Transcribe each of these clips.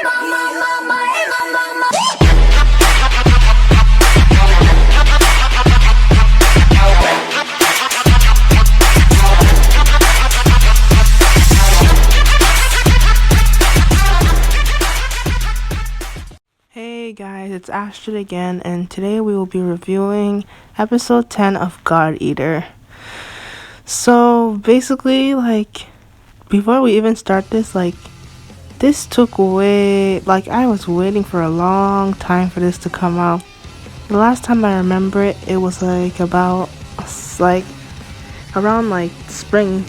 Hey guys, it's Astrid again, and today we will be reviewing episode 10 of God Eater. So basically, before we even start this, this took I was waiting for a long time for this to come out. The last time I remember it, it was about around spring,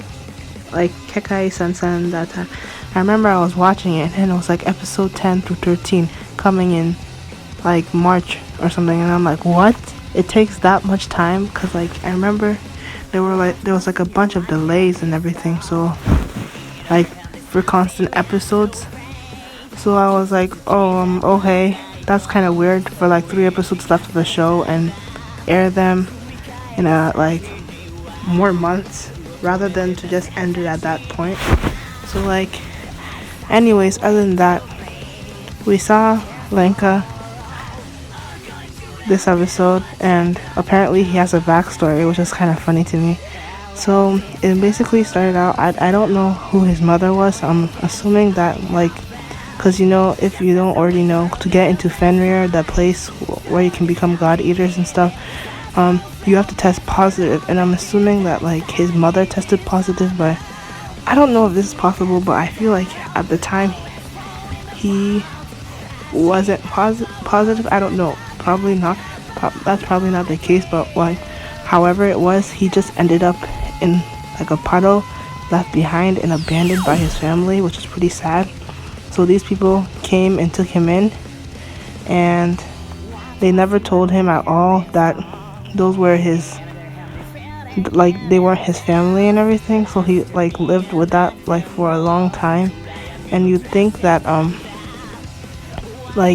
Kekai Sensen, that time. I remember I was watching it, and it was episode 10 through 13 coming in March or something, and I'm like, what? It takes that much time? Because I remember there was a bunch of delays and everything, so for constant episodes. So I was like, oh, okay, that's kind of weird for 3 episodes left of the show and air them in more months rather than to just end it at that point. So anyways, other than that, we saw Lenka this episode, and apparently he has a backstory, which is kind of funny to me. So it basically started out, I don't know who his mother was. I'm assuming that because if you don't already know, to get into Fenrir, that place where you can become God Eaters and stuff, you have to test positive, and I'm assuming that his mother tested positive, but I don't know if this is possible, but I feel at the time he wasn't positive. I don't know, probably not. That's probably not the case, but however it was, he just ended up in a puddle, left behind and abandoned by his family, which is pretty sad. So these people came and took him in, and they never told him at all that those were they weren't his family and everything. So he lived with that for a long time, and you'd think that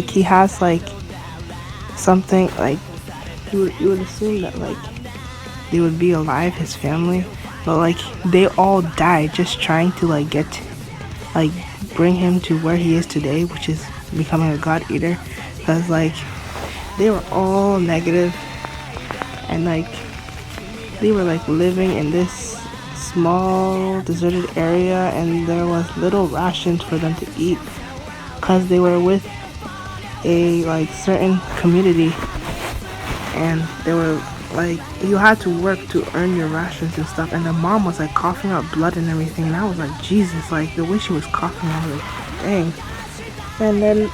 he has something, you would assume that they would be alive, his family, but they all died just trying to get bring him to where he is today, which is becoming a God Eater, because they were all negative, and they were living in this small deserted area, and there was little rations for them to eat because they were with a certain community, and they were you had to work to earn your rations and stuff, and the mom was coughing out blood and everything, and I was Jesus, the way she was coughing, I was dang. And then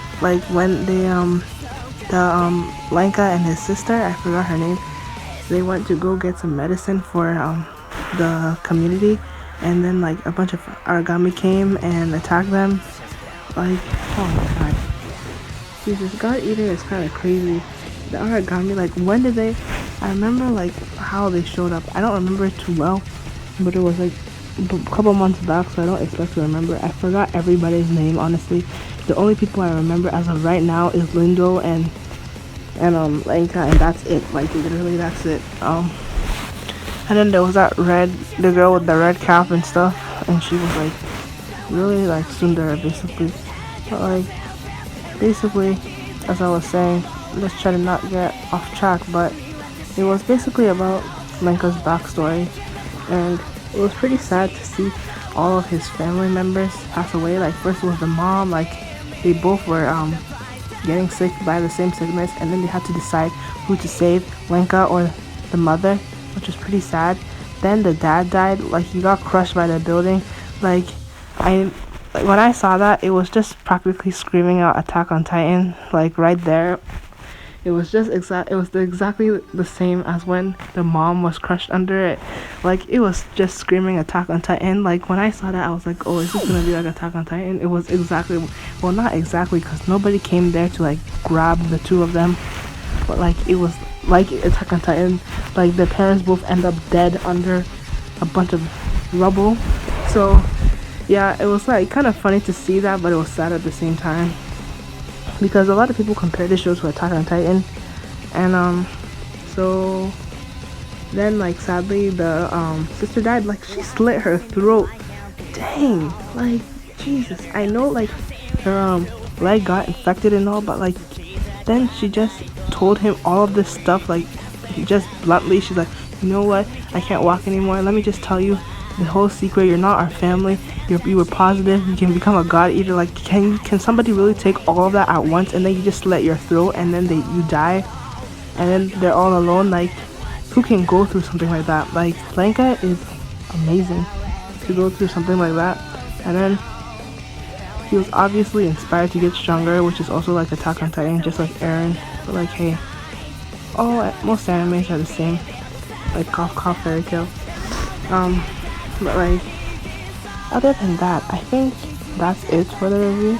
when they Lenka and his sister, I forgot her name, they went to go get some medicine for the community, and then a bunch of Aragami came and attacked them. Oh my god, Jesus, God Eater is kind of crazy. The Aragami, when did they? I remember how they showed up. I don't remember it too well, but it was a couple months back, so I don't expect to remember. I forgot everybody's name, honestly. The only people I remember as of right now is Lindo and Lenka, and that's it. Literally, that's it. And then there was the girl with the red cap and stuff, and she was really tsundere, basically. But basically, as I was saying, let's try to not get off track, but it was basically about Lenka's backstory, and it was pretty sad to see all of his family members pass away. First was the mom, they both were getting sick by the same sickness, and then they had to decide who to save, Lenka or the mother, which was pretty sad. Then the dad died, he got crushed by the building. When I saw that, it was just practically screaming out Attack on Titan, right there. It was just exactly the same as when the mom was crushed under it. It was just screaming Attack on Titan. When I saw that, I was oh, is this gonna be Attack on Titan? It was exactly, well, not exactly, because nobody came there to grab the two of them, but it was Attack on Titan. Their parents both end up dead under a bunch of rubble. So yeah, it was kind of funny to see that, but it was sad at the same time, because a lot of people compare this show to Attack on Titan, and so then sadly the sister died. She slit her throat. Dang, Jesus. I know her leg got infected and all, but like then she just told him all of this stuff, like just bluntly. She's like, you know what, I can't walk anymore, let me just tell you the whole secret. You're not our family. You were positive. You can become a god eater. Like, can somebody really take all of that at once and then you just slit your throat and then you die and then they're all alone? Like, who can go through something like that? Like, Blanca is amazing to go through something like that. And then he was obviously inspired to get stronger, which is also like Attack on Titan, just like Eren. But like, hey, most animes are the same. Like cough cough fairy tale. But like, other than that, I think that's it for the review.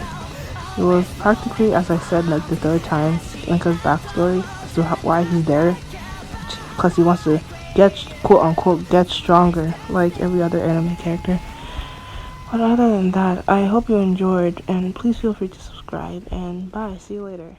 It was practically, as I said, like the third time, Blanca's backstory as to why he's there, because he wants to get, quote unquote, get stronger like every other anime character. But other than that, I hope you enjoyed, and please feel free to subscribe, and bye, see you later.